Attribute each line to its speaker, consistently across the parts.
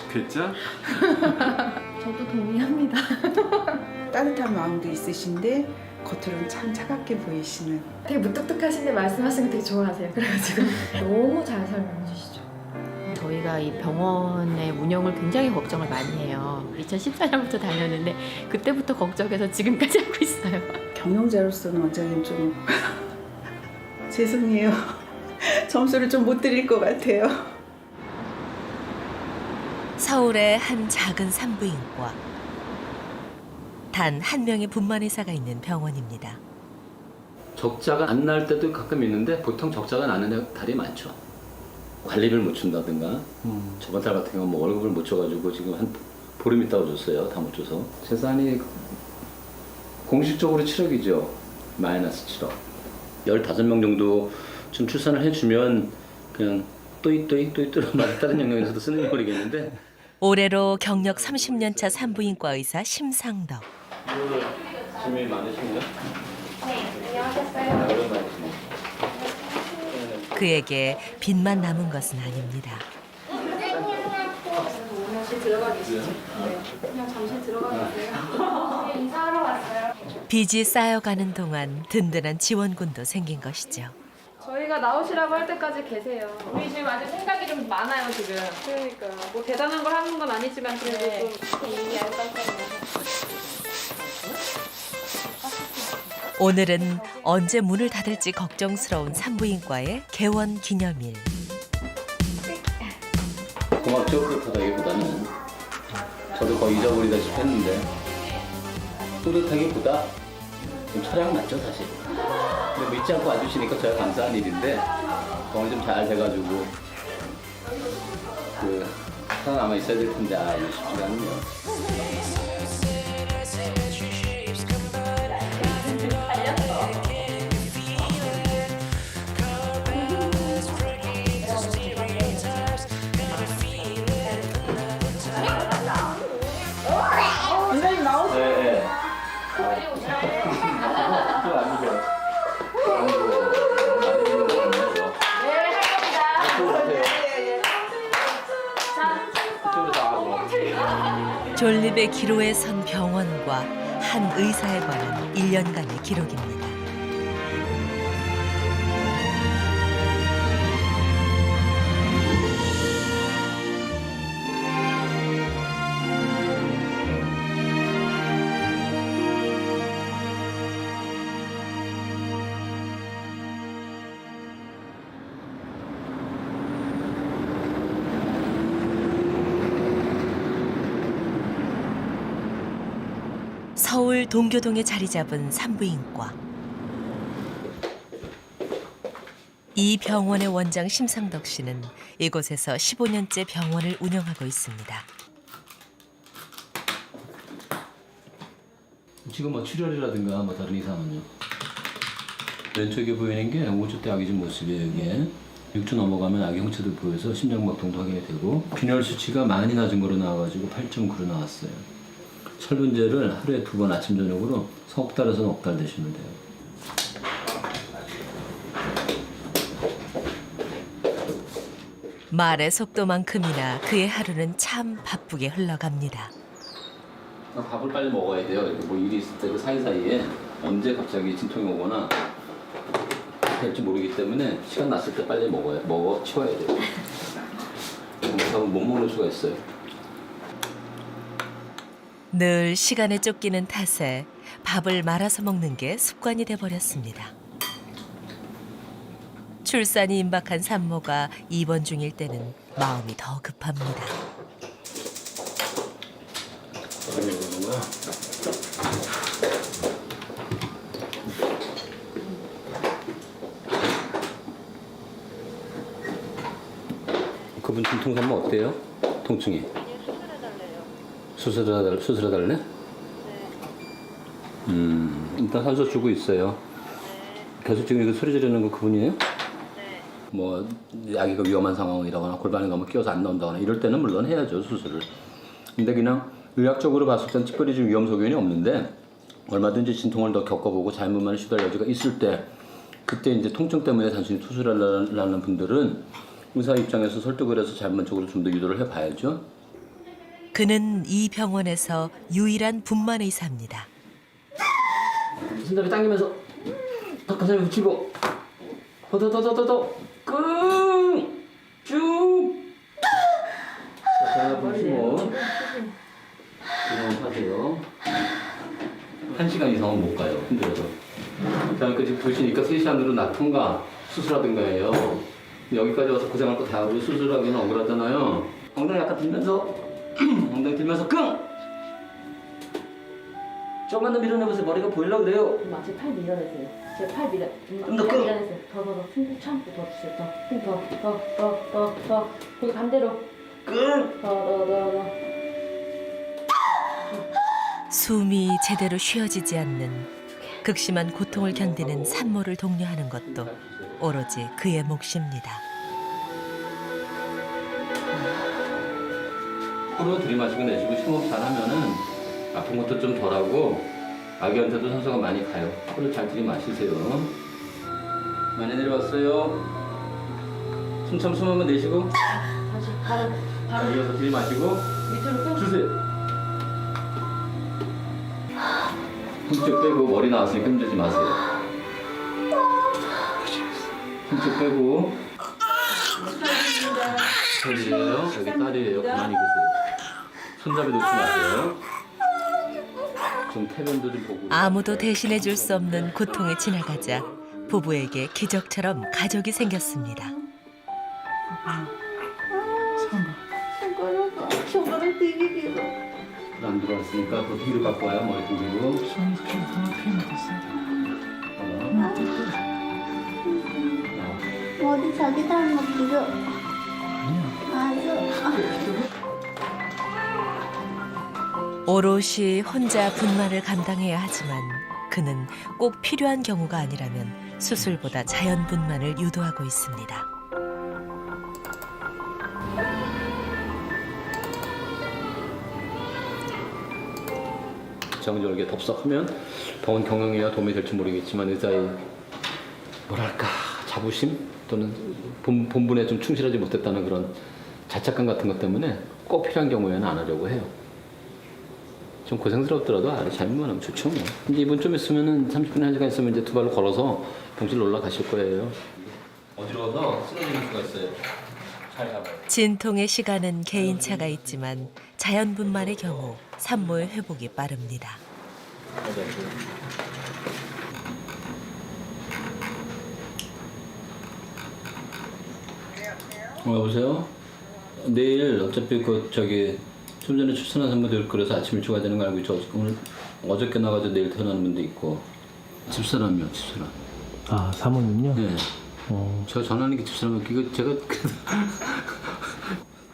Speaker 1: 그랬죠?
Speaker 2: 저도 동의합니다.
Speaker 3: 따뜻한 마음도 있으신데 겉으로는 참 차갑게 보이시는.
Speaker 2: 되게 무뚝뚝하신데 말씀하시는 거 되게 좋아하세요. 그래가지고 너무 잘 설명해 주시죠.
Speaker 4: 저희가 이 병원의 운영을 굉장히 걱정을 많이 해요. 2014년부터 다녔는데 그때부터 걱정해서 지금까지 하고 있어요.
Speaker 3: 경영자로서는 원장님 좀 죄송해요. 점수를 좀 못 드릴 것 같아요.
Speaker 5: 서울의 한 작은 산부인과. 단 한 명의 분만의사가 있는 병원입니다.
Speaker 6: 적자가 안 날 때도 가끔 있는데 보통 적자가 나는 달이 많죠. 관리비를 못 준다든가 저번 달 같은 경우 뭐 월급을 못 줘가지고 지금 한 보름 있다고 줬어요. 다 못 줘서. 재산이 공식적으로 7억이죠. 마이너스 7억. 15명 정도 좀 출산을 해주면 그냥 또이또이또이또로 말 다른 영역에서도 쓰는 꼴이겠는데
Speaker 5: 올해로 경력 30년 차 산부인과 의사 심상덕.
Speaker 6: 질문이 많으신가요?
Speaker 2: 네, 안녕하셨어요.
Speaker 5: 그에게 빚만 남은 것은 아닙니다.
Speaker 2: 잠시 들어가 계시죠? 네. 그냥 잠시 들어가 계세요. 네, 인사하러 왔어요.
Speaker 5: 빚이 쌓여가는 동안 든든한 지원군도 생긴 것이죠.
Speaker 2: 저희가 나오시라고 할 때까지 계세요. 우리 지금 아직 생각이 좀 많아요, 지금. 그러니까 뭐 대단한 걸 하는 건 아니지만 그래도 좀 이미 알것 같아요.
Speaker 5: 오늘은 언제 문을 닫을지 걱정스러운 산부인과의 개원 기념일.
Speaker 6: 고맙죠. 뿌듯하다기보다는 저도 거의 잊어버리다시피 했는데 뿌듯하기보다 좀 철학 맞죠 사실. 근데 믿지 않고 와주시니까 저야 감사한 일인데 병원 좀 잘 돼가지고 살아남아 있어야 될 텐데 쉽지가 않네요.
Speaker 3: 원장님 나오세요.
Speaker 6: 네. 좀 앉으세요.
Speaker 5: 졸립의 기로에 선 병원과 한 의사에 관한 1년간의 기록입니다. 서울 동교동에 자리 잡은 산부인과. 이 병원의 원장 심상덕 씨는 이곳에서 15년째 병원을 운영하고 있습니다.
Speaker 6: 지금 뭐 출혈이라든가 뭐 다른 이상은요. 왼쪽에 보이는 게 5주 때 아기 진 모습이에요. 이게 6주 넘어가면 아기 형체들 보여서 심장박동도 하게 되고 균열 수치가 많이 낮은 거로 나와가지고 8.9로 나왔어요. 철분제를 하루에 2번 아침 저녁으로 석 달에서 넉 달 드시면 돼요.
Speaker 5: 말의 속도만큼이나 그의 하루는 참 바쁘게 흘러갑니다.
Speaker 6: 밥을 빨리 먹어야 돼요. 이렇게 뭐 일이 있을 때 그 사이사이에 언제 갑자기 진통이 오거나 될지 모르기 때문에 시간 났을 때 빨리 먹어 치워야 돼요. 밥을 못 먹는 수가 있어요.
Speaker 5: 늘 시간에 쫓기는 탓에 밥을 말아서 먹는 게 습관이 돼버렸습니다. 출산이 임박한 산모가 입원 중일 때는 마음이 더 급합니다.
Speaker 6: 그분 진통 산모 어때요? 통증이? 수술해달래? 네. 일단 산소 주고 있어요. 네. 계속 지금 이거 소리 지르는 거 그분이에요? 네. 뭐 아기가 위험한 상황이라거나 골반에 너무 끼어서 안 나온다거나 이럴 때는 물론 해야죠 수술을. 근데 그냥 의학적으로 봤을 땐 특별히 지금 위험 소견이 없는데 얼마든지 진통을 더 겪어보고 잘못만 시도할 여지가 있을 때 그때 이제 통증 때문에 단순히 수술하려는 분들은 의사 입장에서 설득을 해서 전반적으로 좀 더 유도를 해봐야죠.
Speaker 5: 그는 이 병원에서 유일한 분만 의사입니다.
Speaker 6: 손잡이 당기면서 턱 가슴에 붙이고 더 끙! 쭉! 자, 보시고 이동 하세요. 1시간 이상은 못 가요. 힘들어서. 그다음에 지금 보시니까 3시 안으로 낳던가 수술하든가 해요. 근데 여기까지 와서 고생할 거 다 하고 수술하기는 억울하잖아요. 엉덩이 약간 들면서 엉덩이 들면서 끙! 조금만 더 밀어내보세요. 머리가 보이려고 그래요.
Speaker 4: 제 팔 밀어내세요. 제 팔 밀어.
Speaker 6: 더 끌어.
Speaker 4: 밀어내세요. 더. 숨 참고 더 주세요. 더. 거기 반대로.
Speaker 6: 끙!
Speaker 4: 더.
Speaker 5: 숨이 제대로 쉬어지지 않는 극심한 고통을 견디는 산모를 독려하는 것도 오로지 그의 몫입니다.
Speaker 6: 코로 들이마시고 내쉬고 심호흡 잘하면은 아픈 것도 좀 덜하고 아기한테도 산소가 많이 가요. 코를 잘 들이마시세요. 많이 내려왔어요. 숨 한번 내쉬고
Speaker 4: 다시 바로
Speaker 6: 이어서 들이마시고
Speaker 4: 밑으로 쭉.
Speaker 6: 주세요. 힘쭉 빼고 머리 나왔으니까 힘주지 마세요. 힘쭉 빼고 딸이에요. 여기 딸이에요. 가만히 계세요. 손잡이 놓지 마세요. 좀 태면도 좀 보고.
Speaker 5: 아무도 대신해 줄 수 없는 고통에 지나가자 부부에게 기적처럼 가족이 생겼습니다.
Speaker 3: 손가락 되게 길어.
Speaker 6: 안 들어왔으니까 더 뒤로 갖고 와요. 머리 돌리고.
Speaker 1: 어디 자기 닮은 거 보여?
Speaker 5: 오롯이 혼자 분만을 감당해야 하지만 그는 꼭 필요한 경우가 아니라면 수술보다 자연 분만을 유도하고 있습니다.
Speaker 6: 정절게 덥석하면 병원 경영에야 도움이 될지 모르겠지만 의사의 뭐랄까 자부심 또는 본분에 좀 충실하지 못했다는 그런 자책감 같은 것 때문에 꼭 필요한 경우에는 안 하려고 해요. 좀 고생스럽더라도 잘못만 하면 좋죠. 뭐. 이제 이번 좀 있으면은 30분 1시간 있으면 이제 두 발로 걸어서 병실 올라가실 거예요. 어지러워서 쓰러지는 수가 있어요. 잘 잡아요.
Speaker 5: 진통의 시간은 개인차가 있지만 자연 분만의 경우 산모의 회복이 빠릅니다.
Speaker 6: 여보세요? 내일 어차피 좀 전에 출산한 산모들 그래서 아침 일찍 와야 되는 거 알고 있죠. 오늘 어저께 나가서 내일 태어나는 분도 있고. 집사람이요, 집사람.
Speaker 7: 아, 사모님요?
Speaker 6: 네. 제가 전화하는 게 집사람이요. 이거 제가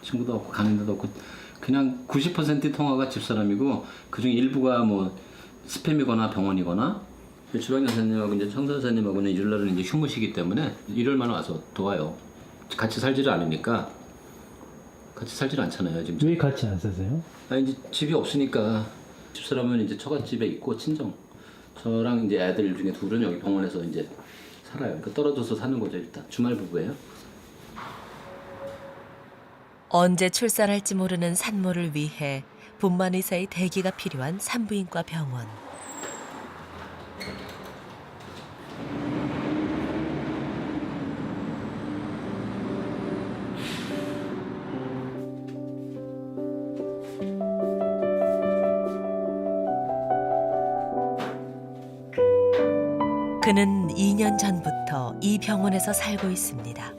Speaker 6: 친구도 없고 가는 데도 없고 그냥 90% 통화가 집사람이고 그중 일부가 뭐 스팸이거나 병원이거나 주방 여사님하고 이제 청소 여사님하고는 일요일 날은 이제 휴무시기 때문에 일요일만 와서 도와요. 같이 살지를 않으니까. 같이 살질 않잖아요 지금.
Speaker 7: 왜 같이 안 사세요?
Speaker 6: 아니 이제 집이 없으니까 집사람은 이제 처갓집에 있고 친정. 저랑 이제 애들 중에 둘은 여기 병원에서 이제 살아요. 그러니까 떨어져서 사는 거죠 일단. 주말 부부예요.
Speaker 5: 언제 출산할지 모르는 산모를 위해 분만 의사의 대기가 필요한 산부인과 병원. 그는 2년 전부터 이 병원에서 살고 있습니다.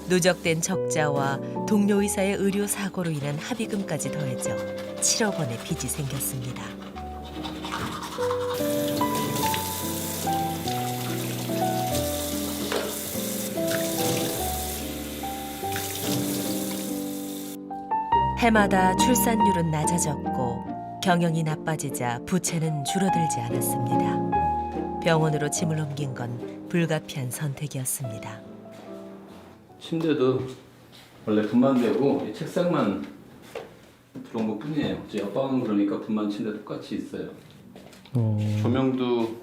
Speaker 5: 누적된 적자와 동료 의사의 의료 사고로 인한 합의금까지 더해져 7억 원의 빚이 생겼습니다. 해마다 출산율은 낮아졌고 경영이 나빠지자 부채는 줄어들지 않았습니다. 병원으로 짐을 옮긴 건 불가피한 선택이었습니다.
Speaker 6: 침대도 원래 분만되고 이 책상만 들어온 것 뿐이에요. 이제 옆방은 그러니까 분만 침대 똑같이 있어요. 조명도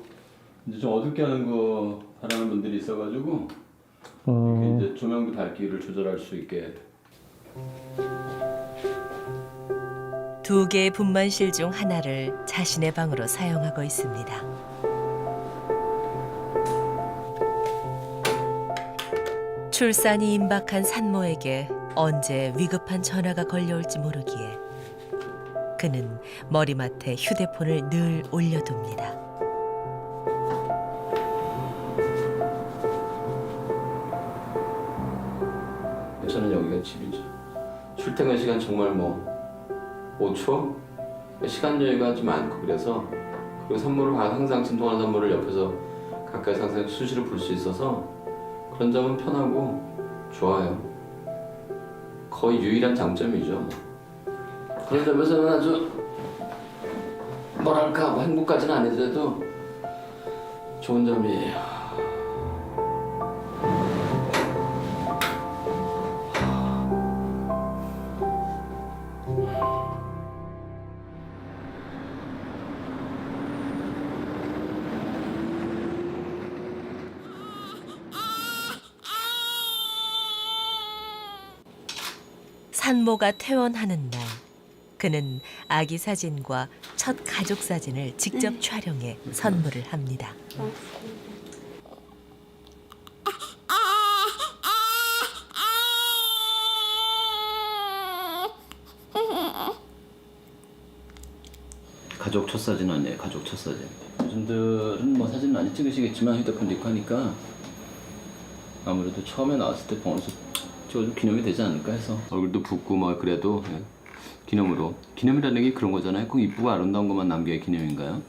Speaker 6: 이제 좀 어둡게 하는 거 바라는 분들이 있어가지고 이제 조명도 밝기를 조절할 수 있게.
Speaker 5: 2개의 분만실 중 하나를 자신의 방으로 사용하고 있습니다. 출산이 임박한 산모에게 언제 위급한 전화가 걸려올지 모르기에 그는 머리맡에 휴대폰을 늘 올려둡니다.
Speaker 6: 저는 여기가 집이죠. 출퇴근 시간 정말 뭐 5초? 시간 여유가 좀 많고 그래서 그리고 산모를 항상 진통하는 산모를 옆에서 가까이서 항상 수시로 볼 수 있어서 그런 점은 편하고 좋아요. 거의 유일한 장점이죠. 그런 점에서는 아주 뭐랄까 뭐 행복까지는 아니더라도 좋은 점이에요.
Speaker 5: 산모가 퇴원하는 날, 그는 아기 사진과 첫 가족 사진을 직접 촬영해 선물을 합니다.
Speaker 6: 가족 첫 사진 아니에요. 가족 첫 사진. 요즘들은 뭐 사진 많이 찍으시겠지만 휴대폰 있고 하니까 아무래도 처음에 나왔을 때 병원에서 찍어도 기념이 되지 않을까 해서 얼굴도 붓고 뭐 그래도 기념으로. 기념이라는 게 그런 거잖아요. 꼭 이쁘고 아름다운 것만 남겨야 기념인가요?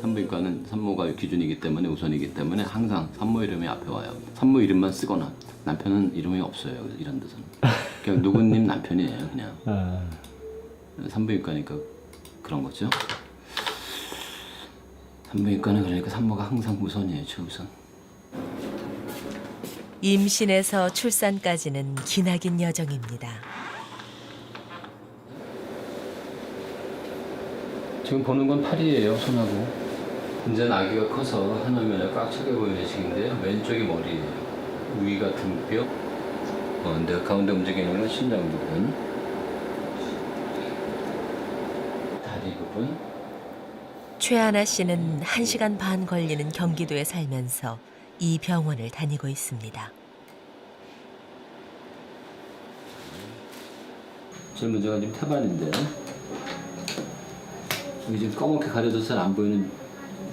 Speaker 6: 산부인과는 산모가 기준이기 때문에 우선이기 때문에 항상 산모 이름이 앞에 와요. 산모 이름만 쓰거나 남편은 이름이 없어요. 이런 데서는 그냥 누구님 남편이에요. 그냥 산부인과니까 그런 거죠. 산부인과는 그러니까 산모가 항상 우선이에요. 최우선.
Speaker 5: 임신에서 출산까지는 기나긴 여정입니다.
Speaker 6: 지금 보는 건 팔이에요. 손하고. 이제 아기가 커서 하나면에 꽉 차게 보이는 시기인데요. 왼쪽이 머리예요. 위가 등뼈. 근데 가운데 움직이는 건 심장 부분. 다리 부분.
Speaker 5: 최하나 씨는 1시간 반 걸리는 경기도에 살면서 이 병원을 다니고 있습니다.
Speaker 6: 제일 문제가 지금 태반인데 여기 지금 검게 가려져서 잘 안 보이는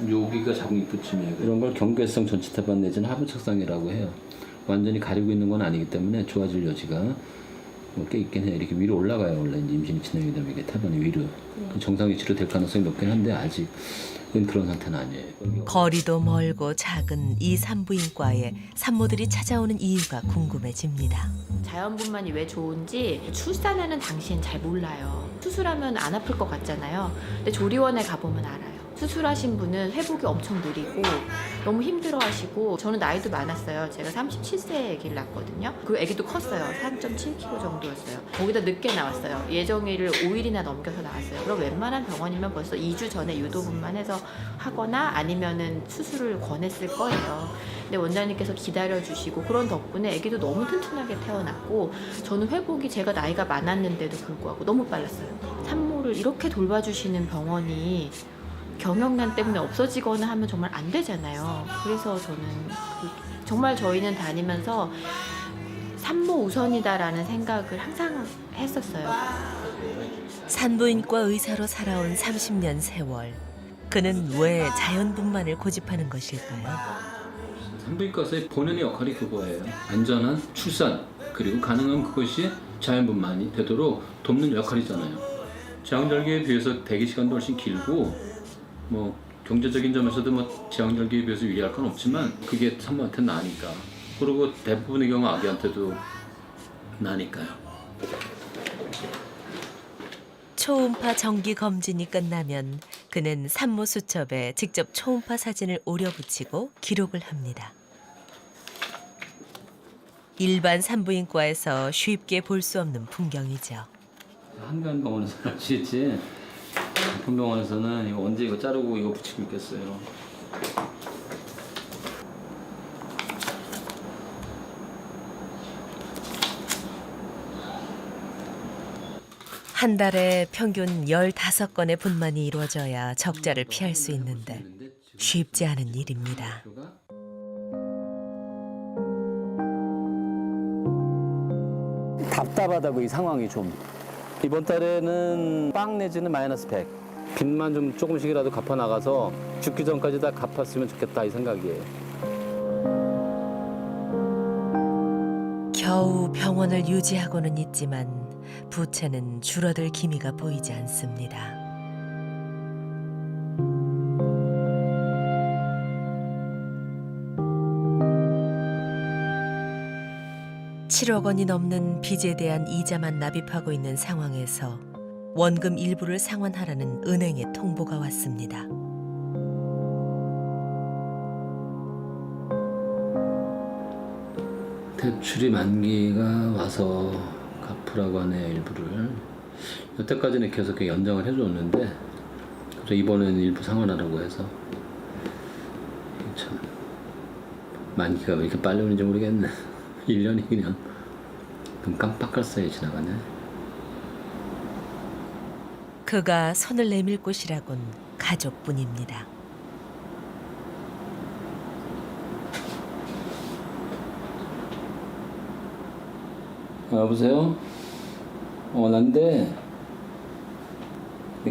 Speaker 6: 여기가 자궁 입구쯤이에요. 이런 걸 경계성 전체 태반 내지는 하부착상이라고 해요. 완전히 가리고 있는 건 아니기 때문에 좋아질 여지가 꽤 있긴 해요. 이렇게 위로 올라가요. 원래 이제 임신이 진행이 되면 이게 태반이 위로 정상 위치로 될 가능성이 높긴 한데 아직은 그런 상태는 아니에요.
Speaker 5: 거리도 멀고 작은 이 산부인과에 산모들이 찾아오는 이유가 궁금해집니다.
Speaker 4: 자연분만이 왜 좋은지 출산하는 당시엔 잘 몰라요. 수술하면 안 아플 것 같잖아요. 근데 조리원에 가보면 알아요. 수술하신 분은 회복이 엄청 느리고 너무 힘들어하시고 저는 나이도 많았어요. 제가 37세에 아기를 낳았거든요. 그 아기도 컸어요. 3.7kg 정도였어요. 거기다 늦게 나왔어요. 예정일을 5일이나 넘겨서 나왔어요. 그럼 웬만한 병원이면 벌써 2주 전에 유도분만해서 하거나 아니면은 수술을 권했을 거예요. 근데 원장님께서 기다려주시고 그런 덕분에 아기도 너무 튼튼하게 태어났고 저는 회복이 제가 나이가 많았는데도 불구하고 너무 빨랐어요. 산모를 이렇게 돌봐주시는 병원이 경영난 때문에 없어지거나 하면 정말 안 되잖아요. 그래서 저는 정말 저희는 다니면서 산모 우선이다라는 생각을 항상 했었어요.
Speaker 5: 산부인과 의사로 살아온 30년 세월. 그는 왜 자연분만을 고집하는 것일까요?
Speaker 6: 산부인과에서의 본연의 역할이 그거예요. 안전한 출산 그리고 가능한 그것이 자연분만이 되도록 돕는 역할이잖아요. 제왕절개에 비해서 대기 시간도 훨씬 길고 뭐 경제적인 점에서도 뭐 제왕절개에 비해서 유리할 건 없지만 그게 산모한테 나으니까 그리고 대부분의 경우 아기한테도 나니까요.
Speaker 5: 초음파 정기 검진이 끝나면 그는 산모 수첩에 직접 초음파 사진을 오려 붙이고 기록을 합니다. 일반 산부인과에서 쉽게 볼 수 없는 풍경이죠.
Speaker 6: 한간 병원에서는 아시겠지? 큰 병원에서는 이거 언제 이거 자르고 이거 붙이고 있겠어요.
Speaker 5: 한 달에 평균 15건의 분만이 이루어져야 적자를 피할 수 있는데 쉽지 않은 일입니다.
Speaker 6: 답답하다고 이 상황이 좀. 이번 달에는 빵 내지는 마이너스 100. 빚만 좀 조금씩이라도 갚아 나가서 죽기 전까지 다 갚았으면 좋겠다 이 생각이에요.
Speaker 5: 겨우 병원을 유지하고는 있지만 부채는 줄어들 기미가 보이지 않습니다. (7억 원이) 넘는 빚에 대한 이자만 납입하고 있는 상황에서 원금 일부를 상환하라는 은행의 통보가 왔습니다.
Speaker 6: 대출이 만기가 와서 갚으라고 하네요, 일부를. 여태까지는 계속 연장을 해줬는데 그래서 이번에는 일부 상환하라고 해서 참 만기가 왜 이렇게 빨리 오는지 모르겠네. 1년이 그냥 눈 깜빡할 사이에 지나가네.
Speaker 5: 그가 손을 내밀 곳이라곤 가족뿐입니다.
Speaker 6: 여보세요? 난데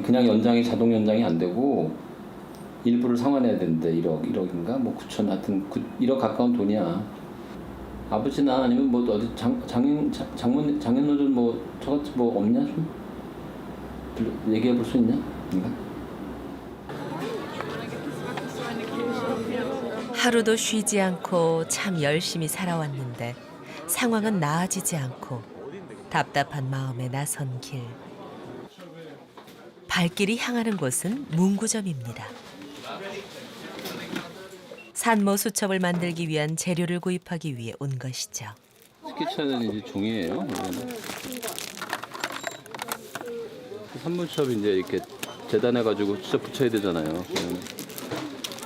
Speaker 6: 그냥 연장이 자동 연장이 안 되고 일부를 상환해야 되는데 1억인가 뭐 9천 하여튼 1억 가까운 돈이야. 아버지나 아니면 뭐 어디 장인어른 뭐 저같이 뭐 없냐 좀 얘기해 볼 수 있냐? 인가?
Speaker 5: 하루도 쉬지 않고 참 열심히 살아왔는데 상황은 나아지지 않고 답답한 마음에 나선 길. 발길이 향하는 곳은 문구점입니다. 산모 수첩을 만들기 위한 재료를 구입하기 위해 온 것이죠.
Speaker 6: 스케치하는 이제 종이에요. 산문첩 이제 이렇게 재단해가지고 수첩 붙여야 되잖아요.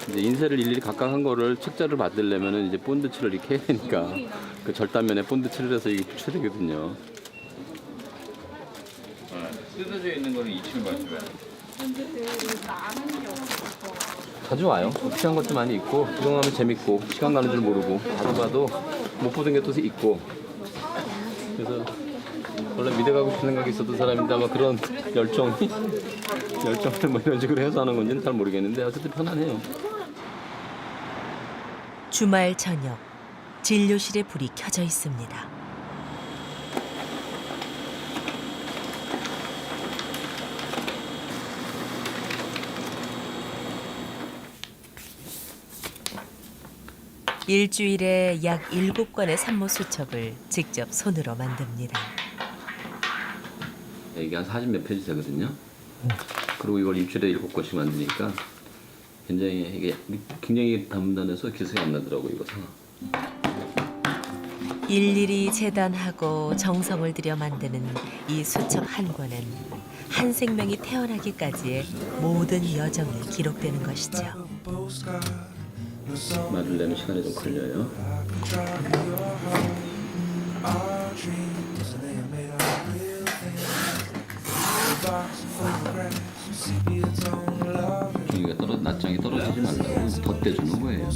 Speaker 6: 이제 인쇄를 일일이 각각 한 거를 책자를 만들려면은 이제 본드칠을 이렇게 해야 되니까 그 절단면에 본드칠을 해서 이게 붙여야 되거든요. 뜯어져 있는 거는 2층 가져가요. 가져와요. 필요한 것도 많이 있고 구경하면 재밌고 시간 가는 줄 모르고 가져가도 못 보던 게 또 있고 그래서 원래 미대 가고 싶은 생각이 있었던 사람인데 아마 그런 열정을 뭐 이런 식으로 해서 하는 건지는 잘 모르겠는데 어쨌든 편안해요.
Speaker 5: 주말 저녁 진료실에 불이 켜져 있습니다. 일주일에 약 7건의 산모 수첩을 직접 손으로 만듭니다.
Speaker 6: 이게 한 40몇 페이지 되거든요. 그리고 이걸 일주일에 7건씩 만드니까 굉장히 단단해서 기색이 안 나더라고 이거 상황.
Speaker 5: 일일이 재단하고 정성을 들여 만드는 이 수첩 한 권은 한 생명이 태어나기까지의 모든 여정이 기록되는 것이죠.
Speaker 6: 말을 내는 시간이 좀 걸려요. 종이가 낱장이 떨어지지 말라고 덧대주는 거예요.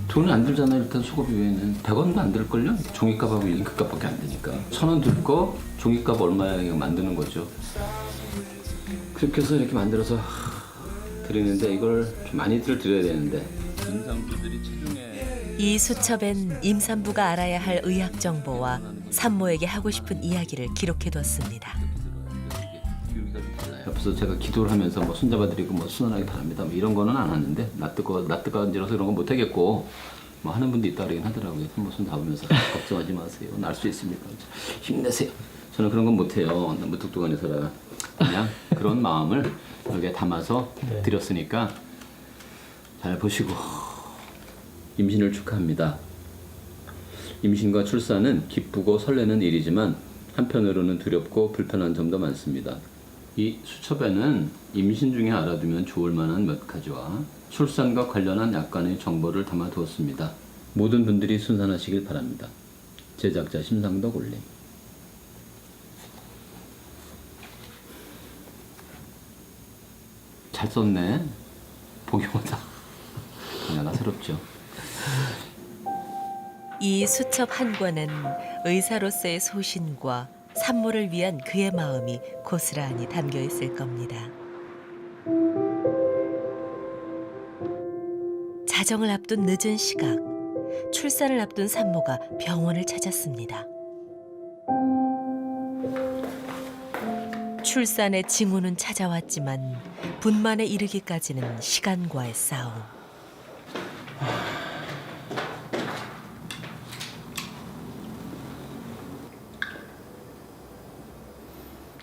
Speaker 6: 돈은 안 들잖아요. 일단 수고비 외에는 100원도 안 들걸요? 종이값하고 잉크값밖에 안 되니까 1,000원 들 거 종이값 얼마야 이거 만드는 거죠. 그렇게 해서 이렇게 만들어서 드리는데 이걸 좀 많이들 드려야 되는데 임산부들이 체중에
Speaker 5: 이 수첩엔 임산부가 알아야 할 의학 정보와 산모에게 하고 싶은 이야기를 기록해뒀습니다.
Speaker 6: 옆에서 제가 기도를 하면서 뭐 손잡아드리고 뭐 순환하게 바랍니다 뭐 이런 거는 안 하는데 낯뜨거 앉으라서 이런 건 못 하겠고 뭐 하는 분도 있다 그러긴 하더라고요. 산모손 잡으면서 걱정하지 마세요. 날 수 있습니다. 힘내세요. 저는 그런 건 못해요. 나 무뚝뚝한 여자라. 그냥 그런 마음을 여기에 담아서
Speaker 7: 네.
Speaker 6: 드렸으니까 잘 보시고 임신을 축하합니다. 임신과 출산은 기쁘고 설레는 일이지만 한편으로는 두렵고 불편한 점도 많습니다. 이 수첩에는 임신 중에 알아두면 좋을 만한 몇 가지와 출산과 관련한 약간의 정보를 담아두었습니다. 모든 분들이 순산하시길 바랍니다. 제작자 심상덕 올림. 잘 썼네. 보기보다 하나가 새롭죠.
Speaker 5: 이 수첩 한 권은 의사로서의 소신과 산모를 위한 그의 마음이 고스란히 담겨 있을 겁니다. 자정을 앞둔 늦은 시각, 출산을 앞둔 산모가 병원을 찾았습니다. 출산의 징후는 찾아왔지만 분만에 이르기까지는 시간과의 싸움.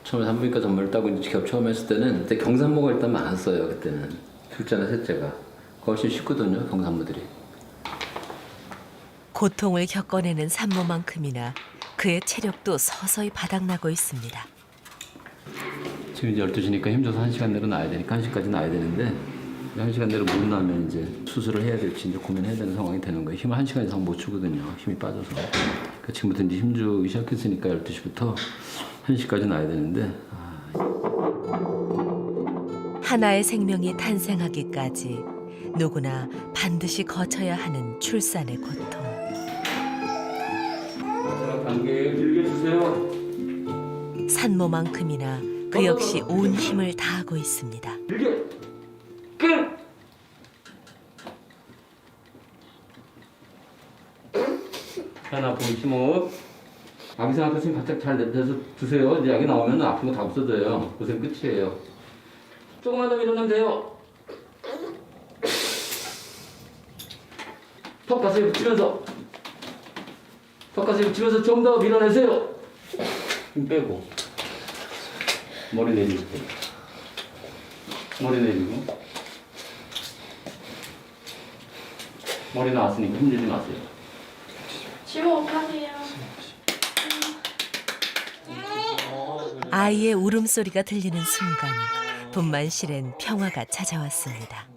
Speaker 6: 처음에 산부인과 전문을 따고 이제 기업 처음 했을 때는 그때 경산모가 일단 많았어요. 그때는 둘째나 셋째가 훨씬 쉽거든요. 경산모들이.
Speaker 5: 고통을 겪어내는 산모만큼이나 그의 체력도 서서히 바닥나고 있습니다.
Speaker 6: 지금 이제 12시니까 힘줘서 1시간 내로 놔야 되니까 1시까지 놔야 되는데 1시간 내로 못 나면 이제 수술을 해야 될지 이제 고민해야 되는 상황이 되는 거예요. 힘을 1시간 이상 못 주거든요. 힘이 빠져서. 그러니까 지금부터 이제 힘주기 시작했으니까 12시부터 1시까지 놔야 되는데
Speaker 5: 하나의 생명이 탄생하기까지 누구나 반드시 거쳐야 하는 출산의 고통.
Speaker 6: 감기 길게 주세요.
Speaker 5: 산모만큼이나 그 역시 온 힘을 다하고 있습니다.
Speaker 6: 길게. 끝. 하나 보기 심호. 아기 생각하시면 바짝 잘 내서 드세요. 이제 약이 나오면 아픈 거 다 없어져요. 고생 끝이에요. 조금만 더 일어나면 돼요. 턱 가슴에 붙이면서 턱 가슴에 붙이면서 좀 더 밀어내세요. 힘 빼고 머리 내리고 머리 내리고 머리 나왔으니까 힘들지 마세요.
Speaker 2: 심호흡하세요.
Speaker 5: 아이의 울음소리가 들리는 순간 분만실엔 평화가 찾아왔습니다.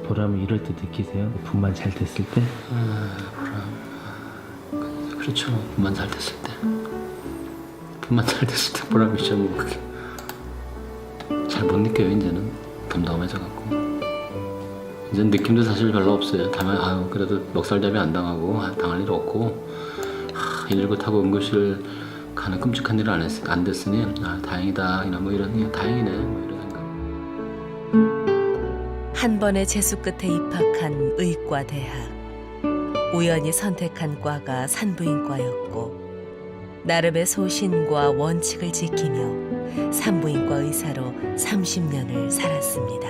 Speaker 7: 보람을 이럴 때 느끼세요? 분만 잘 됐을 때?
Speaker 6: 그렇죠. 분만 잘 됐을 때. 분만 잘 됐을 때 보람이죠. 뭐 그게 잘 못 느껴요. 이제는 덤덤해져갖고 이제 느낌도 사실 별로 없어요. 다만 아유 그래도 멱살잡이 안 당하고 당할 일 없고 119 타고 응급실 가는 끔찍한 일을 안 됐으니 아 다행이다. 뭐 이런 다행이네. 뭐 이런 생각.
Speaker 5: 한 번의 재수 끝에 입학한 의과대학. 우연히 선택한 과가 산부인과였고 나름의 소신과 원칙을 지키며 산부인과 의사로 30년을 살았습니다.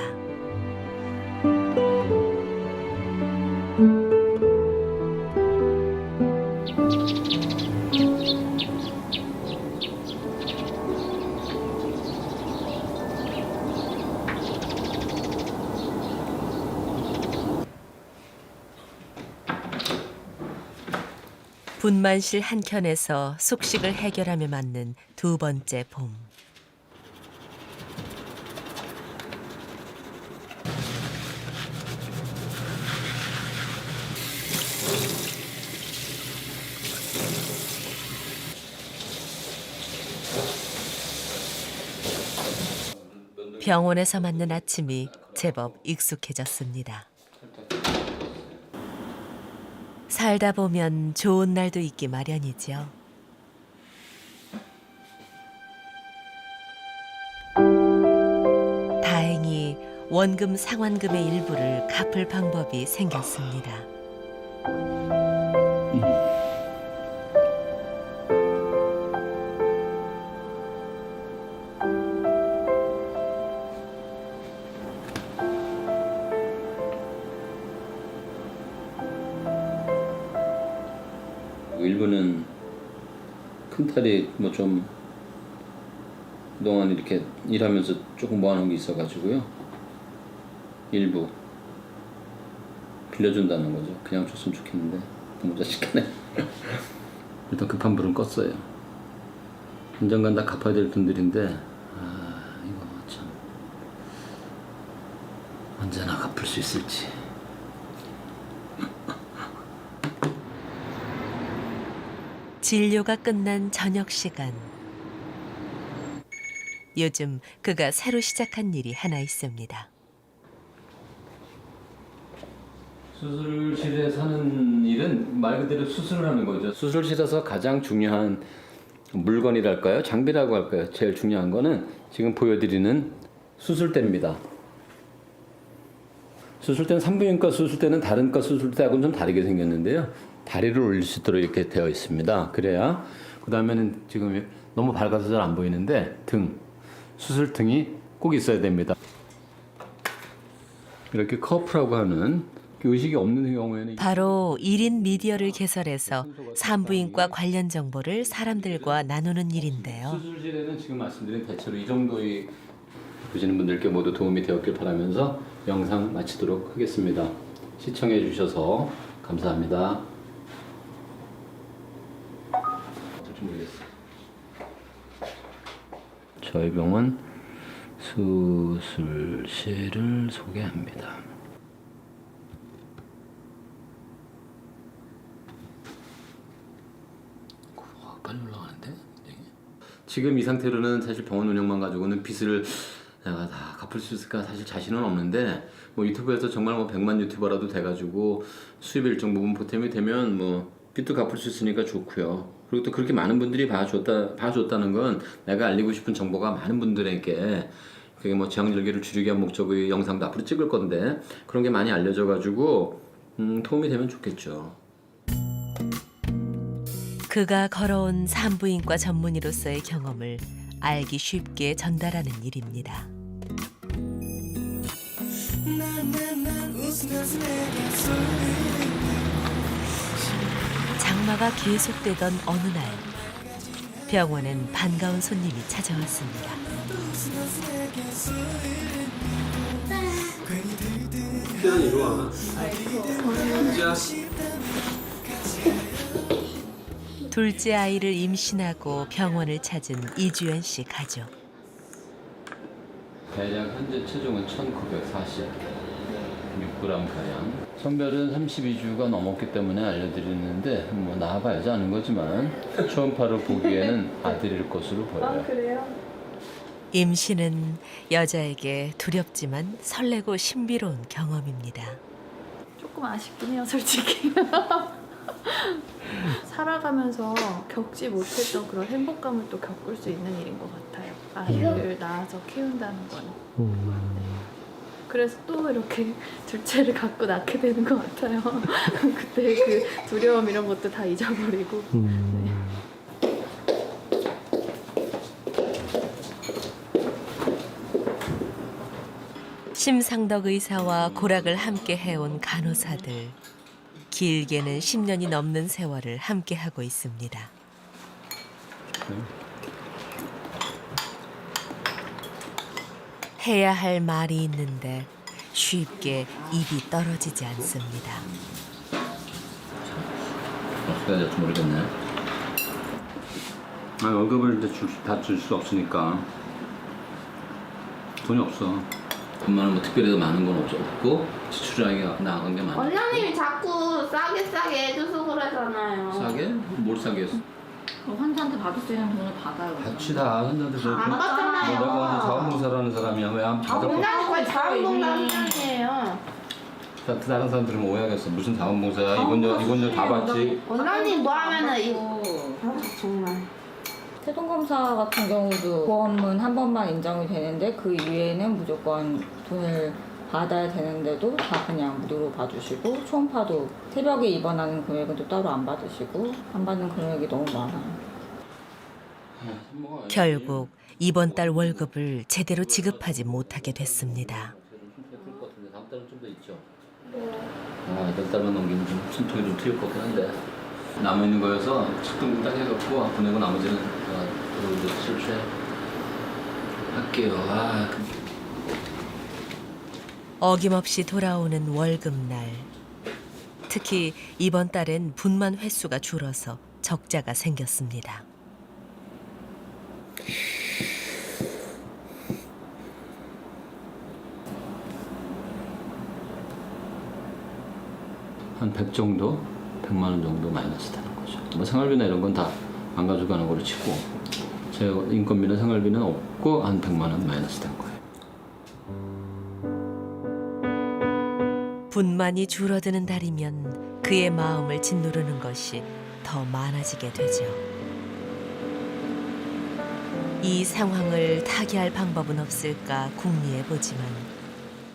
Speaker 5: 분만실 한켠에서 숙식을 해결하며 맞는 두 번째 봄. 병원에서 맞는 아침이 제법 익숙해졌습니다. 살다 보면 좋은 날도 있기 마련이죠. 다행히 원금 상환금의 일부를 갚을 방법이 생겼습니다.
Speaker 6: 일부는 큰 딸이 뭐 좀 그동안 이렇게 일하면서 조금 모아놓은 게 있어가지고요. 일부 빌려준다는 거죠. 그냥 줬으면 좋겠는데 너무 자식하네. 일단 급한 불은 껐어요. 언젠간 다 갚아야 될 돈들인데 이거 참 언제나 갚을 수 있을지.
Speaker 5: 진료가 끝난 저녁 시간. 요즘 그가 새로 시작한 일이 하나 있습니다.
Speaker 6: 수술실에서 하는 일은 말 그대로 수술을 하는 거죠. 수술실에서 가장 중요한 물건이랄까요? 장비라고 할까요? 제일 중요한 거는 지금 보여드리는 수술대입니다. 수술대는 산부인과 수술대는 다른 과 수술대하고는 좀 다르게 생겼는데요. 다리를 올릴 수 있도록 이렇게 되어 있습니다. 그래야 그 다음에는 지금 너무 밝아서 잘 안 보이는데 수술등이 꼭 있어야 됩니다. 이렇게 커프라고 하는 의식이 없는 경우에는
Speaker 5: 바로 1인 미디어를 개설해서 산부인과 관련 정보를 사람들과 나누는 일인데요.
Speaker 6: 수술실에는 지금 말씀드린 대체로 이 정도의 보시는 분들께 모두 도움이 되었길 바라면서 영상 마치도록 하겠습니다. 시청해 주셔서 감사합니다. 어떨지 모르겠어요. 저희 병원 수술실을 소개합니다. 빨리 올라가는데? 지금 이 상태로는 사실 병원 운영만 가지고는 빚을 내가 다 갚을 수 있을까 사실 자신은 없는데 뭐 유튜브에서 정말 뭐 100만 유튜버라도 돼가지고 수입 일정 부분 보탬이 되면 뭐 빚도 갚을 수 있으니까 좋고요. 그리고 또 그렇게 많은 분들이 봐줬다는 건 내가 알리고 싶은 정보가 많은 분들에게 그게 뭐 재앙절개를 줄이기 위한 목적의 영상도 앞으로 찍을 건데 그런 게 많이 알려져가지고 도움이 되면 좋겠죠.
Speaker 5: 그가 걸어온 산부인과 전문의로서의 경험을 알기 쉽게 전달하는 일입니다. 장마가 계속되던 어느 날 병원엔 반가운 손님이 찾아왔습니다. 둘째 아이를 임신하고 병원을 찾은 이주연 씨 가족.
Speaker 6: 대략 현재 체중은 1940, 6g 가량. 성별은 32주가 넘었기 때문에 알려드리는데 뭐 낳아봐야지 아는 거지만 초음파로 보기에는 아들일 것으로 보여요.
Speaker 2: 그래요?
Speaker 5: 임신은 여자에게 두렵지만 설레고 신비로운 경험입니다.
Speaker 2: 조금 아쉽긴 해요, 솔직히. 살아가면서 겪지 못했던 그런 행복감을 또 겪을 수 있는 일인 것 같아요. 아이를 낳아서 키운다는 거는. 그래서 또 이렇게 둘째를 갖고 낳게 되는 것 같아요. 그때 그 두려움 이런 것도 다 잊어버리고. 네.
Speaker 5: 심상덕 의사와 고락을 함께 해온 간호사들. 길게는 10년이 넘는 세월을 함께하고 있습니다. 해야 할 말이 있는데 쉽게 입이 떨어지지 않습니다.
Speaker 6: 어떻게 해야 될지 모르겠네. 월급을 이제 다 줄 수 없으니까 돈이 없어. 돈만은 뭐 특별히 더 많은 건 없고 지출하기가 나간 게 많아.
Speaker 3: 원장님이 자꾸 싸게 해줘서 그러잖아요.
Speaker 6: 싸게? 뭘 싸게 했어?
Speaker 1: 환자한테 받을 수 있는 돈을 받아요.
Speaker 6: 같이 다 한다는데 뭐
Speaker 3: 안 받잖아요.
Speaker 6: 내가 완전 자원봉사라는 사람이야. 왜 안 받아?
Speaker 3: 원장님 거의 자원봉사 원장이에요.
Speaker 6: 다른 사람들은 오해하겠어. 무슨 자원봉사야? 이건 다 봤지.
Speaker 3: 원장님 뭐 하면은 정말.
Speaker 1: 세동검사 같은 경우도 보험은 한 번만 인정이 되는데 그 이외에는 무조건 돈을 받아야 되는데도 다 그냥 무료로 봐주시고 초음파도 새벽에 입원하는 금액은 또 따로 안 받으시고 안 받는 금액이 너무 많아요.
Speaker 5: 결국 이번 달 월급을 제대로 지급하지 못하게 됐습니다.
Speaker 6: 다음 달은 좀 더 있죠. 이번 달만 넘기면 좀 숨통이 좀 트일 것 같긴 한데 남아 있는 거여서 측정금 딱 해갖고 보내고 나머지는 이제 실수할게요.
Speaker 5: 어김없이 돌아오는 월급날. 특히 이번 달엔 분만 횟수가 줄어서 적자가 생겼습니다.
Speaker 6: 한 100 정도, 100만 원 정도 마이너스 되는 거죠. 뭐 생활비나 이런 건 다 안 가져가는 걸로 치고 제 인건비나 생활비는 없고 한 100만 원 마이너스 된 거예요.
Speaker 5: 분만이 줄어드는 달이면 그의 마음을 짓누르는 것이 더 많아지게 되죠. 이 상황을 타개할 방법은 없을까 궁리해 보지만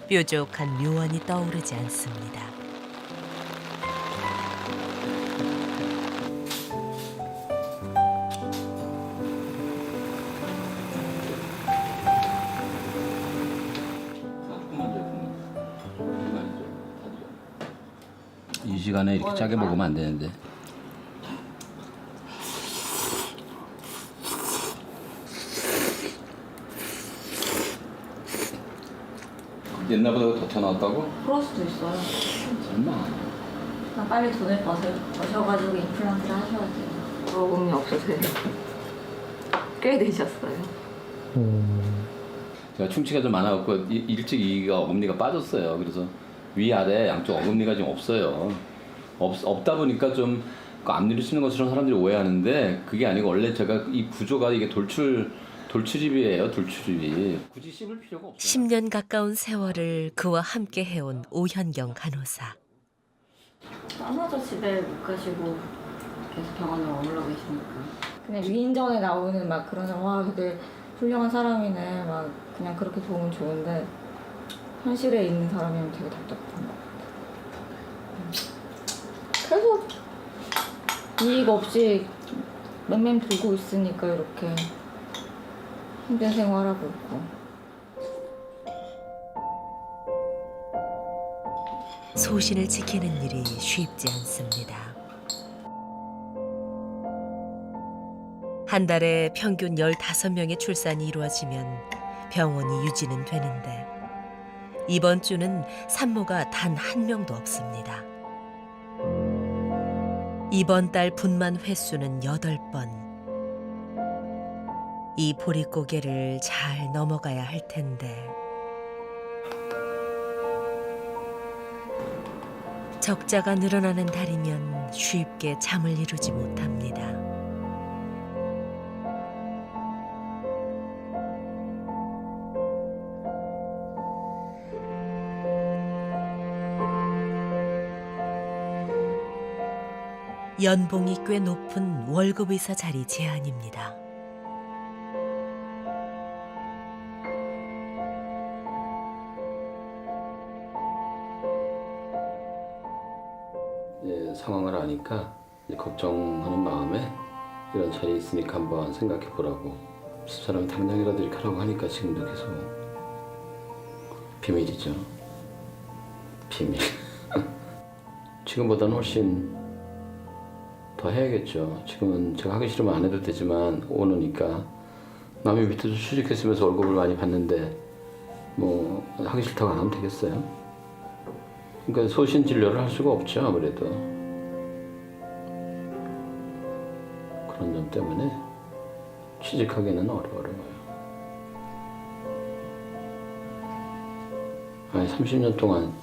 Speaker 5: 뾰족한 묘안이 떠오르지 않습니다.
Speaker 6: 이 시간에 이렇게 짜게 먹으면 안 되는데. 옛날보다 더 튀어나왔다고?
Speaker 1: 그럴 수도 있어요.
Speaker 6: 설마.
Speaker 1: 그냥 빨리 돈을 버셔가지고 임플란트를 하셔야 돼요. 거금이 없으세요. 꽤 되셨어요.
Speaker 6: 제가 충치가 좀 많아갖고 일찍 이 어금니가 빠졌어요. 그래서 위아래 양쪽 어금니가 지금 없어요. 없다 보니까 좀 앞니를 쓰는 것처럼 사람들이 오해하는데 그게 아니고 원래 제가 이 구조가 이게 돌출입이에요. 돌출입이. 굳이 씹을 필요가 없어요.
Speaker 5: 10년 가까운 세월을 그와 함께 해온 오현경 간호사.
Speaker 1: 아마도 집에 못 가시고 계속 병원에 머물러 계시니까 그냥 위인전에 나오는 막 그런 와 되게 훌륭한 사람이네 막 그냥 그렇게 보면 좋은데 현실에 있는 사람이면 되게 답답한 것 같아요. 계속 이익 없이 맴맴 돌고 있으니까 이렇게 힘든 생활하고 있고.
Speaker 5: 소신을 지키는 일이 쉽지 않습니다. 한 달에 평균 15명의 출산이 이루어지면 병원이 유지는 되는데 이번 주는 산모가 단 한 명도 없습니다. 이번 달 분만 횟수는 8번. 이 보릿고개를 잘 넘어가야 할 텐데 적자가 늘어나는 달이면 쉽게 잠을 이루지 못합니다. 연봉이 꽤 높은 월급의사 자리 제한입니다.
Speaker 6: 상황을 아니까 이제 걱정하는 마음에 이런 자리에 있으니까 한번 생각해 보라고. 집사람이 당장이라도 이렇게 하라고 하니까 지금도 계속 비밀이죠. 비밀. 지금보다는 훨씬 더 해야겠죠. 지금은 제가 하기 싫으면 안 해도 되지만 오느니까 남의 밑에서 취직했으면서 월급을 많이 받는데 뭐 하기 싫다고 안 하면 되겠어요? 그러니까 소신 진료를 할 수가 없죠. 아무래도 그런 점 때문에 취직하기는 어려워요. 아니 30년 동안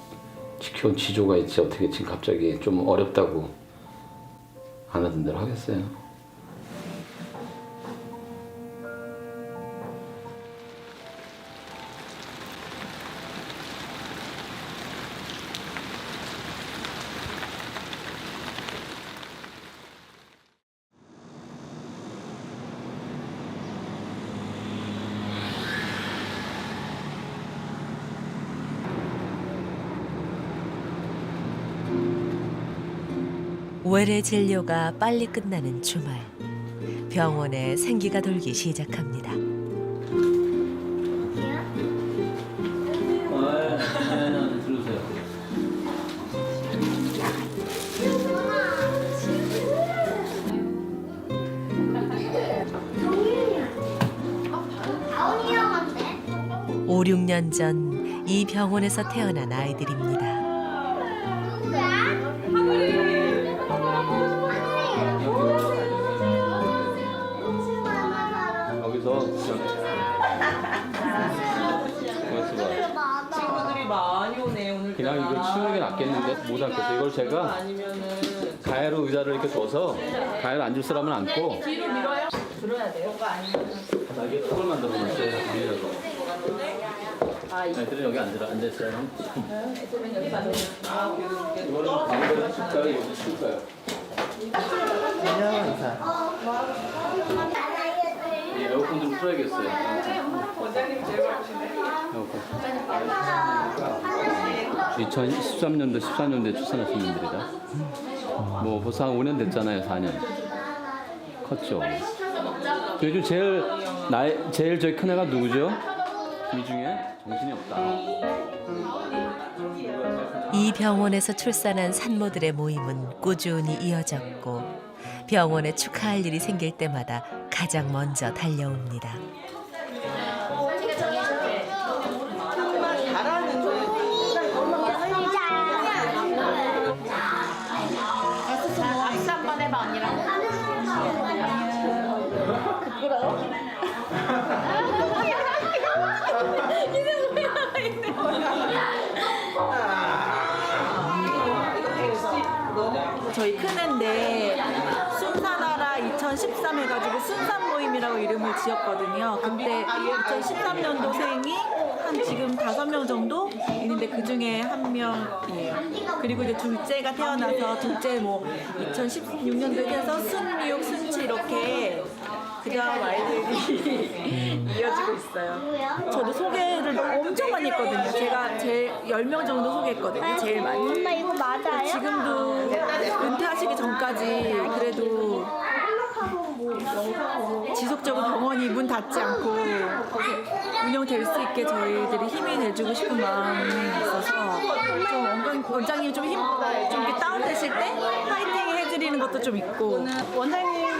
Speaker 6: 지켜온 지조가 있지 어떻게 지금 갑자기 좀 어렵다고 안 하던 대로 하겠어요.
Speaker 5: 외래 진료가 빨리 끝나는 주말. 병원에 생기가 돌기 시작합니다.
Speaker 6: 들으세요.
Speaker 3: 다운이 형한테.
Speaker 5: 5, 6년 전 이 병원에서 태어난 아이들입니다.
Speaker 6: 여기서
Speaker 1: 친구들이 많이 오네 오늘.
Speaker 6: 그냥 이걸 치우는 게 낫겠는데 못 앉겠어. 이걸 제가
Speaker 1: 아니면은
Speaker 6: 가해로 의자를 이렇게 줘서 가해로 앉을 사람은 앉고
Speaker 1: 들어야 돼요. 그거 아니면
Speaker 6: 나 이게 턱을 만들어놨어요. 밀려서. 애들은 여기 앉았어요.
Speaker 1: 애들은 여기 가서
Speaker 6: 이거는 가운데를 칠까요? 여기 칠까요? 이 에어컨 좀 틀어야겠어요. 원장님 제일 에어컨. 2013년도, 14년도에 출산하신 분들이다. 뭐 벌써 한 5년 됐잖아요, 4년. 컸죠. 요즘 제일 저희 큰 애가 누구죠? 이 중에 정신이 없다.
Speaker 5: 이 병원에서 출산한 산모들의 모임은 꾸준히 이어졌고 병원에 축하할 일이 생길 때마다 가장 먼저 달려옵니다.
Speaker 2: 박수 한번 해봐 언니랑.
Speaker 8: 저희 큰애인데 순산하라 2013 해가지고 순산 모임이라고 이름을 지었거든요. 근데 2013년도생이 한 지금 5명 정도 있는데 그 중에 1명이에요. 그리고 이제 둘째가 태어나서 둘째 뭐 2016년도에 해서 순6, 순7 이렇게 그다음 아이들이 이어지고 있어요. 저도 소개를 엄청 많이 했거든요. 제가 제일 10명 정도 소개했거든요. 제일 많이.
Speaker 3: 엄마 이거 맞아요?
Speaker 8: 지금도 은퇴하시기 전까지 그래도 지속적으로 병원이 문 닫지 않고 운영될 수 있게 저희들이 힘이 돼주고 싶은 마음이 있어서 좀 원장님이 좀 이렇게 다운되실 때 파이팅 해드리는 것도 좀 있고.
Speaker 9: 원장님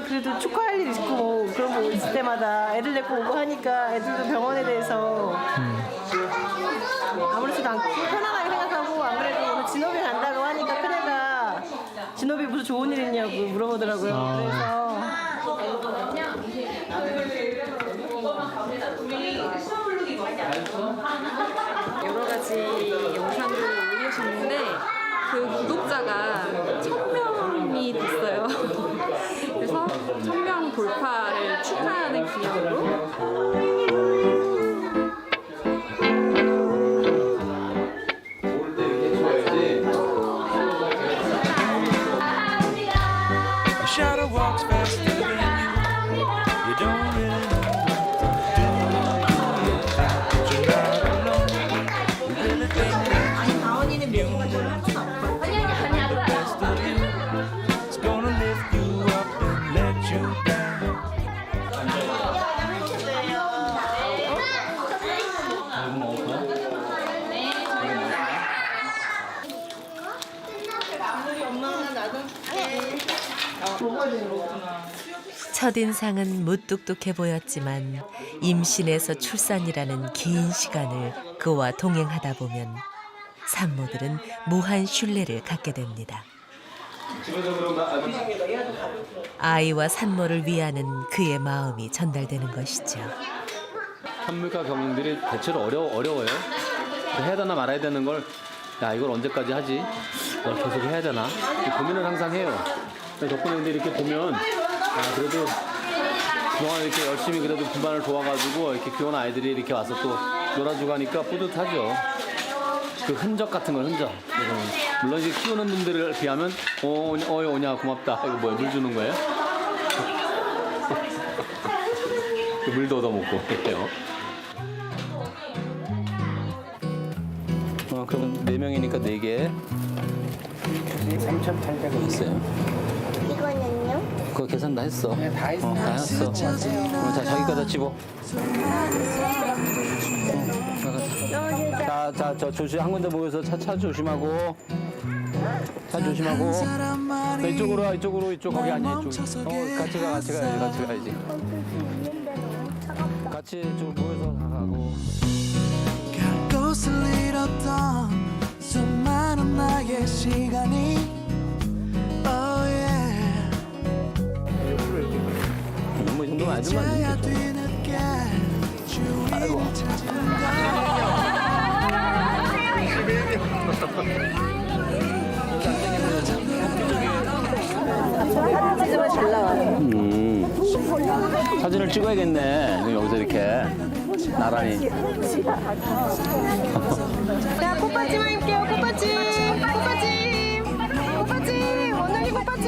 Speaker 9: 그래도 축하할 일 있고 뭐 그런 거 있을 때마다 애들 데리고 오고 하니까 애들도 병원에 대해서 아무렇지도 않고 편안하게 생각하고 안 그래도 오늘 진업이 간다고 하니까 큰애가 진업이 무슨 좋은 일 있냐고 물어보더라고요. 그래서
Speaker 2: 여러 가지 영상을 올리셨는데 그 구독자가 1000명이 됐어요. 그래서 1000명 돌파를 축하하는 기념으로
Speaker 6: 올 때 이렇게 줘야지.
Speaker 10: The shadow walks faster than you. You don't really know what to do. But you're not alone. You really think that
Speaker 8: 아니 다원이는 미국을 할 건 없고.
Speaker 10: the best of you is gonna lift you up and let you down.
Speaker 5: 첫인상은 무뚝뚝해 보였지만 임신에서 출산이라는 긴 시간을 그와 동행하다 보면 산모들은 무한 신뢰를 갖게 됩니다. 아이와 산모를 위하는 그의 마음이 전달되는 것이죠.
Speaker 6: 산물과 경영들이 대체로 어려워요. 해야 되나 말아야 되는 걸, 야, 이걸 언제까지 하지? 계속 해야 되나? 이 고민을 항상 해요. 덕분에 이렇게 보면, 그래도 그동안 이렇게 열심히 그래도 분반을 도와가지고 이렇게 귀여운 아이들이 이렇게 와서 또 놀아주고 하니까 뿌듯하죠. 그 흔적 같은 건 흔적. 물론 이제 키우는 분들을 비하면, 오냐, 고맙다. 이거 뭐야, 물 주는 거예요? 물도 얻어먹고, 이렇게요. 그러면 4명이니까 4개. 있어요.
Speaker 3: 이거는요?
Speaker 6: 그거 계산 다 했어. 네, 다 했어. 다 했어. 자, 자기 거 다 집어. 자, 저 조심 한 군데 모여서 차 조심하고. 차 조심하고. 자, 이쪽으로 와, 이쪽 거기 아니야, 이쪽. 같이 가야지. 같이 좀 모여서 가고.
Speaker 10: 갈 곳을 잃었던 수많은 나의 시간이 oh yeah
Speaker 6: 뭐 이 정도면 아주 많이
Speaker 10: 이제야
Speaker 6: 됐죠.
Speaker 10: 뒤늦게 주위를
Speaker 9: 찍으면 잘 나와요.
Speaker 6: 사진을 찍어야겠네. 여기서 이렇게 나란히.
Speaker 9: 자, 꽃받침 할게요. 꽃받침. 원숭이 꽃받침.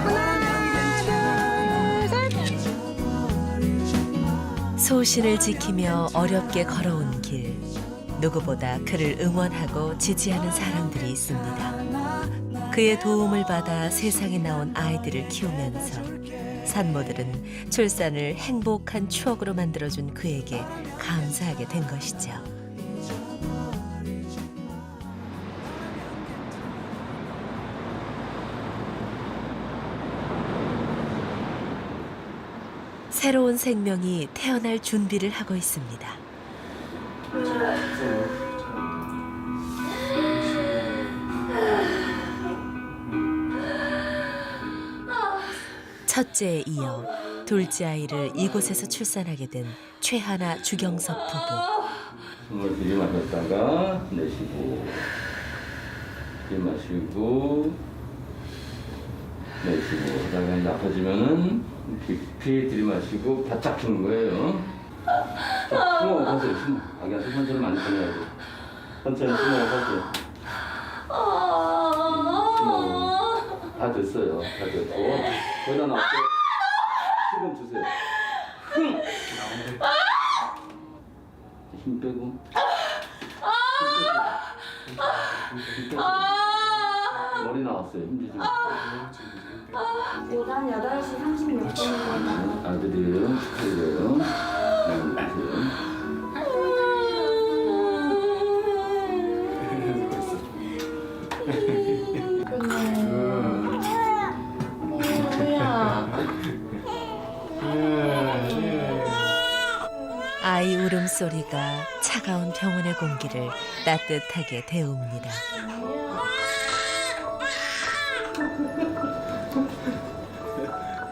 Speaker 9: 하나, 둘, 셋.
Speaker 5: 소신을 지키며 어렵게 걸어온 길. 누구보다 그를 응원하고 지지하는 사람들이 있습니다. 그의 도움을 받아 세상에 나온 아이들을 키우면서 산모들은 출산을 행복한 추억으로 만들어준 그에게 감사하게 된 것이죠. 새로운 생명이 태어날 준비를 하고 있습니다. 첫째에 이어 둘째 아이를 이곳에서 출산하게 된 최하나 주경석 부부.
Speaker 6: 숨을 들이마셨다가 내쉬고, 들이마시고, 내쉬고. 그다음에 이제 아파지면은 깊이 들이마시고 바짝 주는 거예요. 자, 숨어 가세요. 숨어. 아기야 천천히 많이 꺼내야지. 천천히 숨어 가세요. 다 됐어요. 다 됐고. 거기다 놨어요. 지금 주세요. 힘 빼고. 머리 나왔어요. 힘주지 마세요.
Speaker 3: 오전 8시 36분.
Speaker 6: 아들이에요. 축하드려요. 안녕하세요.
Speaker 5: 아이 울음소리가 차가운 병원의 공기를 따뜻하게 데웁니다.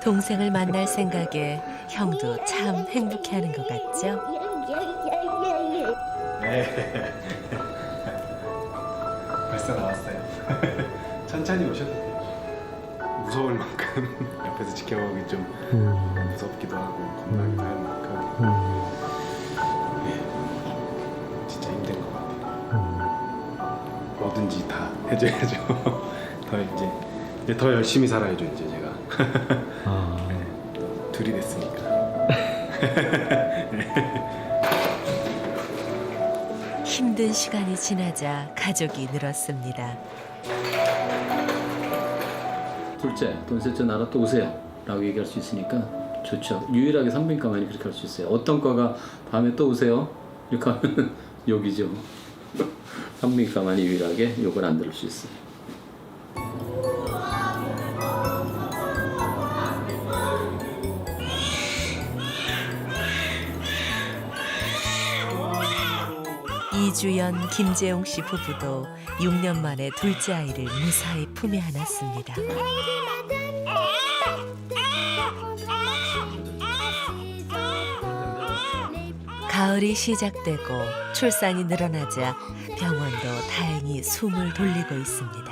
Speaker 5: 동생을 만날 생각에 형도 참 행복해하는 것 같죠?
Speaker 11: 벌써 나왔어요. 천천히 오셔도 돼요. 무서울 만큼 옆에서 지켜보기 좀 무섭기도 하고 겁나기도 할 만큼 진짜 힘든 것 같아요. 뭐든지 다 해줘야죠. 더 이제 더 열심히 살아야죠 이제 제가. 네, 둘이 됐으니까.
Speaker 5: 힘든 시간이 지나자 가족이 늘었습니다.
Speaker 6: 둘째, 돈 셋째 나라 또 오세요 라고 얘기할 수 있으니까 좋죠. 유일하게 산부인과만이 그렇게 할 수 있어요. 어떤 과가 밤에 또 오세요? 이렇게 하면 여기죠. 산부인과만이 유일하게 욕을 안 들을 수 있어요.
Speaker 5: 이주연, 김재용 씨 부부도 6년 만에 둘째 아이를 무사히 품에 안았습니다. 가을이 시작되고 출산이 늘어나자 병원도 다행히 숨을 돌리고 있습니다.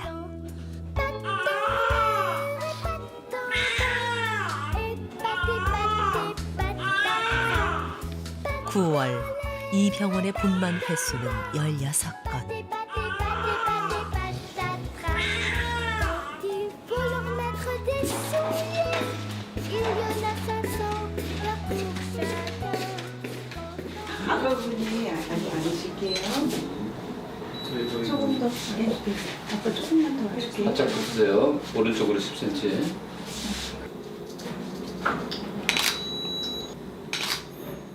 Speaker 5: 9월 이 병원의 분만 횟수는 16건.
Speaker 9: 아버분이 아직 안 드실게요. 조금 더
Speaker 8: 아빠 조금만 더 해줄게.
Speaker 6: 바짝 붙으세요. 오른쪽으로 10cm.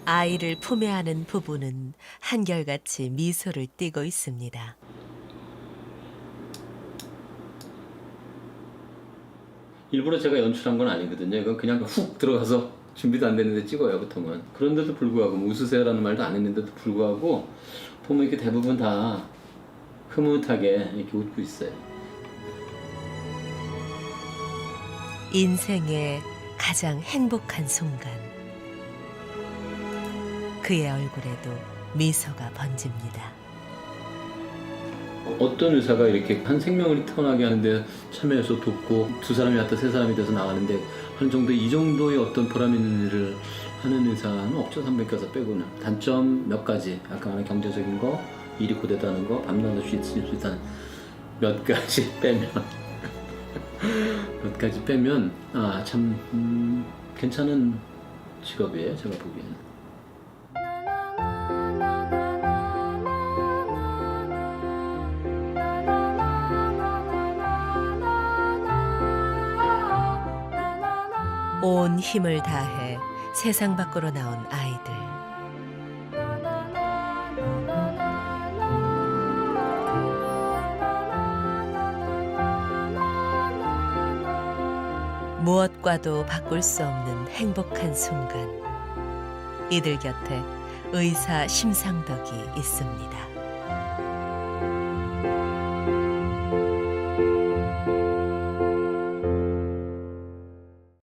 Speaker 5: 아이를 품에 안은 부부는 한결같이 미소를 띠고 있습니다.
Speaker 6: 일부러 제가 연출한 건 아니거든요. 이건 그냥 훅 들어가서 준비도 안 됐는데 찍어요, 보통은. 그런데도 불구하고 뭐 웃으세요라는 말도 안 했는데도 불구하고 보면 이렇게 대부분 다 흐뭇하게 이렇게 웃고 있어요.
Speaker 5: 인생의 가장 행복한 순간. 그의 얼굴에도 미소가 번집니다.
Speaker 6: 어떤 의사가 이렇게 한 생명을 태어나게 하는데 참여해서 돕고 두 사람이 왔다 세 사람이 돼서 나가는데 한 정도 이 정도의 어떤 보람 있는 일을 하는 의사는 없죠. 300가사 빼고는. 단점 몇 가지. 아까 말한 경제적인 거, 일이 고되다는 거, 밤낮 없이 있을 수 있다는 몇 가지 빼면 몇 가지 빼면 참 괜찮은 직업이에요. 제가 보기에는.
Speaker 5: 온 힘을 다해 세상 밖으로 나온 아이들. 무엇과도 바꿀 수 없는 행복한 순간. 이들 곁에 의사 심상덕이 있습니다.